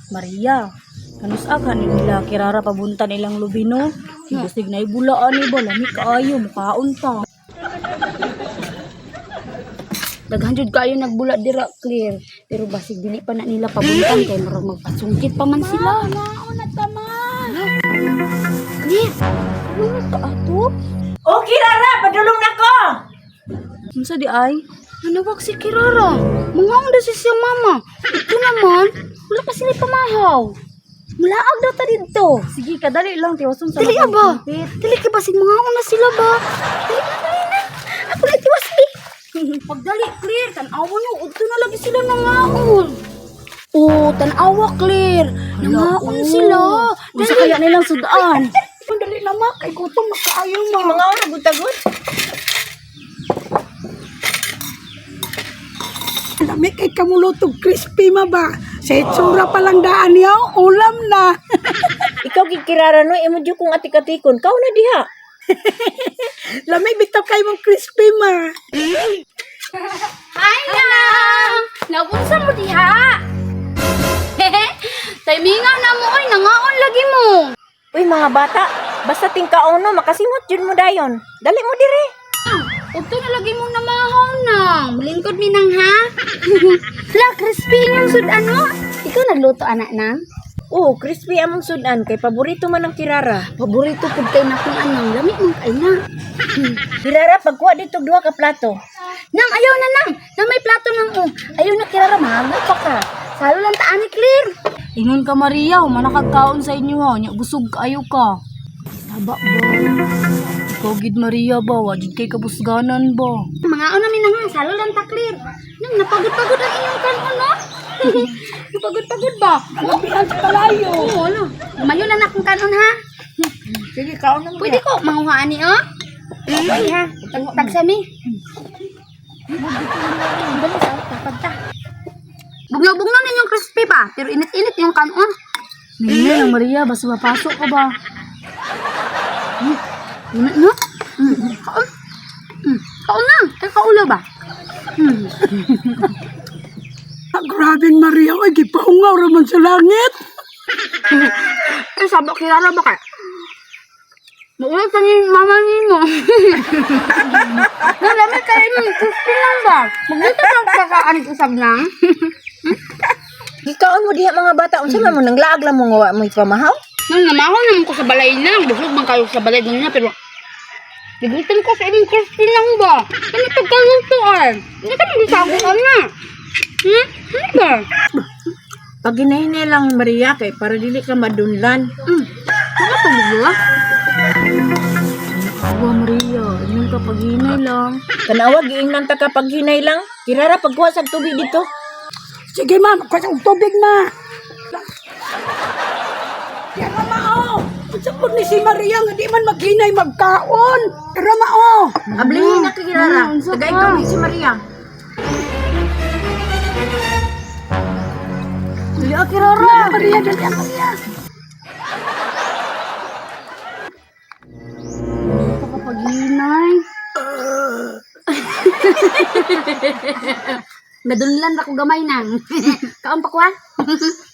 Maria, kanus aga ni nila kirara pabuntan ilang lubino. Basig na ibulaan ni ba, lami kaayo, mukhaon ta. Daghan jud kayo nagbula dira clear. Pero basig dili pa na nila pabuntan kay marag magpasungkit pa man sila. Naon na taman. Clear. Ano ka ato? Oh, Kirara, padulong na ko! Unsa di ay? Nanawag si Kirara. Mangaon daw si siya mama. Ito naman, wala pa sila pamahaw. Mulaag daw ta dito. Sige, kadali lang tiwason sa Dili ba? Dili ka basig mangaon na sila ba? Dili na. Ako na tiwas eh. Pagdali, clear. Tanawa nyo. Udto na lagi sila nangaon. Oh, tanawa, clear. Nangaon sila. Unsa kaya nilang sudaan? Dali na ma, kay gutom makaayo ma. Mga oras, nagutagod. Lami kay kamulotog crispy ma ba? Sa itsura pa lang daan niya, ulam na. Ikaw, Kirara, no? Imo dyo kong atik-atikon. Kau na diha. Lami bitaw kay mong crispy ma. Hi, Nang! Nagunsa mo diha? Timingaw na mo, oy. Nangaon lagi mo. Uy, mga bata, basta tingkaon no, makasimot yun mo dayon. Dali mo dire. Udto na lagi mo namahaw, Nang. Malingkod ni nang ha. Hala, crispy yung sudan mo. Ikaw nagluto anak nang? Oh, crispy among sudan, kay paborito man ng Kirara. Paborito pud kay na kung anong lami mong kay na. Kirara, pagkuha dito 2 ka plato. Nang ayaw na nang. Nang may plato nang ayaw na Kirara mahangod pa ka. Salo lang taan ni Clear. Ingon ka, Maria. Manakagkaon sa inyo, ha. Nya busog kayo ka. Taba ba? Ikaw gid, Maria ba? Wajid kay kabusganan ba? Mga namin na nga, salo lang ta Clear. Nang napagod-pagod ang inyong kanon no? Napagod-pagod ba? Mabihan sa kalayo. Oo, ano? Lumayo na akong kanon ha. Sige, kaon na mo. Pwede ko manguhaan ni oh. Ay ha, tagsami. Dali sa tapagta. Bugnaw-bugnaw ninyong crispy pa, pero init-init yung kanon. Hindi lang, Maria. Basta mapasok ka ba? Init no? Kaon. Kaon na, kay kaulo ba? Grabing Maria, ay gipahungaw raman sa langit. Ay, sabak Kirara ba ka? Maulit ka ni mama ni mo. Nalamit kayo ng crispy lang ba? Magdito lang kakaanit usab lang. Ikaon mo diha mga bata. Unsa man mo nang laag lang mo nga mo ipamahaw? Nang namahon naman ko sa balay na. Busog man kayo sa balay ganyan pero nagutom ko sa inyong crispy lang ba? Ano pagkalutuan? Hindi ka mag-isaguan na. Ano ba? Pag ginahinay lang Maria kay para dili ka madunlan. Ano ito ba? Awa, Maria. Ingon ka paghinay lang. Tanawa giingnan ta ka pag hinay lang. Kirara, pagkuha sa tubig dito. Sige ma, kasi tubig ma. Yan ma oh. Sapod ni si Maria nga di man maghinay magkaon. Pero ma oh. Ablihin na kay Kirara. Unsa Tagay ka? tubig si Maria. Dili, Kirara. Maria, dali ang Maria. Ito ka paghinay. Nadunlan ako gamay nang. Kaon pa kuha?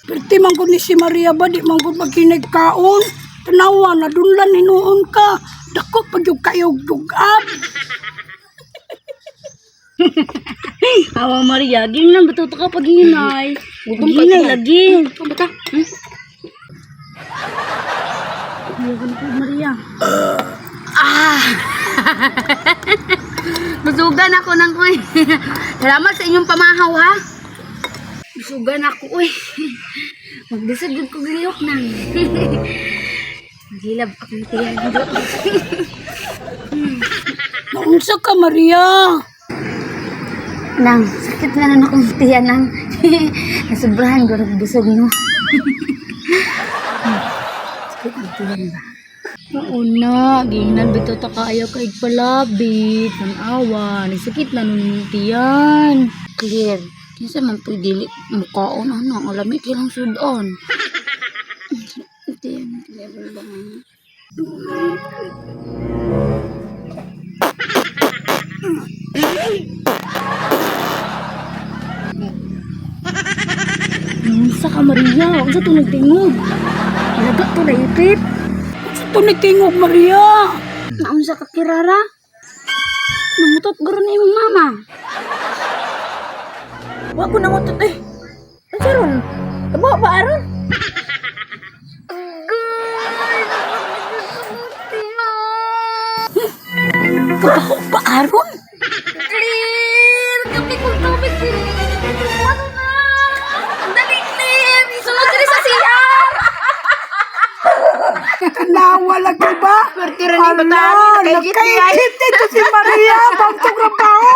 Perti man ko ni si Maria ba di man ko maghinay kaon. Tanawa na dunlan hinuon ka. Dako pag yung kayog-yugab. Awa, Maria. Gini lang, bato ka paghinay. Gutom ka Paghinay. lagi. Ano ba ta? Iyakan po, Maria. Busugan ako ng uy. Salamat sa inyong pamahaw ha. Busugan ako uy. Magdisugod ko gayok nang. Gilab akong tiyan dito. Naunsa ka Maria? Nang, sakit na nun akong tiyan nang. Nasubrahan ko nagbusog no. Sakit ang tiyan ba? Oo na. Giingnan bito ta kaayo kay palabit. Tanawa. Nisakit na nun tiyan. Clear. Kinsa man pwede mukaon ano. Alamit kilang sudon. Tiyan. Level ba nga. Unsa ka, Maria. Huwag sa tunog tingog. Laga to na ipip. Ito ni Tingog Maria. Naunsa ka kirara? Namutot garo na imong mama. Wa ko nangutot eh. Ang saron? Abo ba aron? Kabaho ba aron? Clear! Gabi kong tubig, clear! Ano na? Dali, clear! Isunod ka rin sa CR! Tanawa lang ka ba? Pertira ni Batani, nakaigit niya. Nakaigit ito si Maria. Bang trabaho.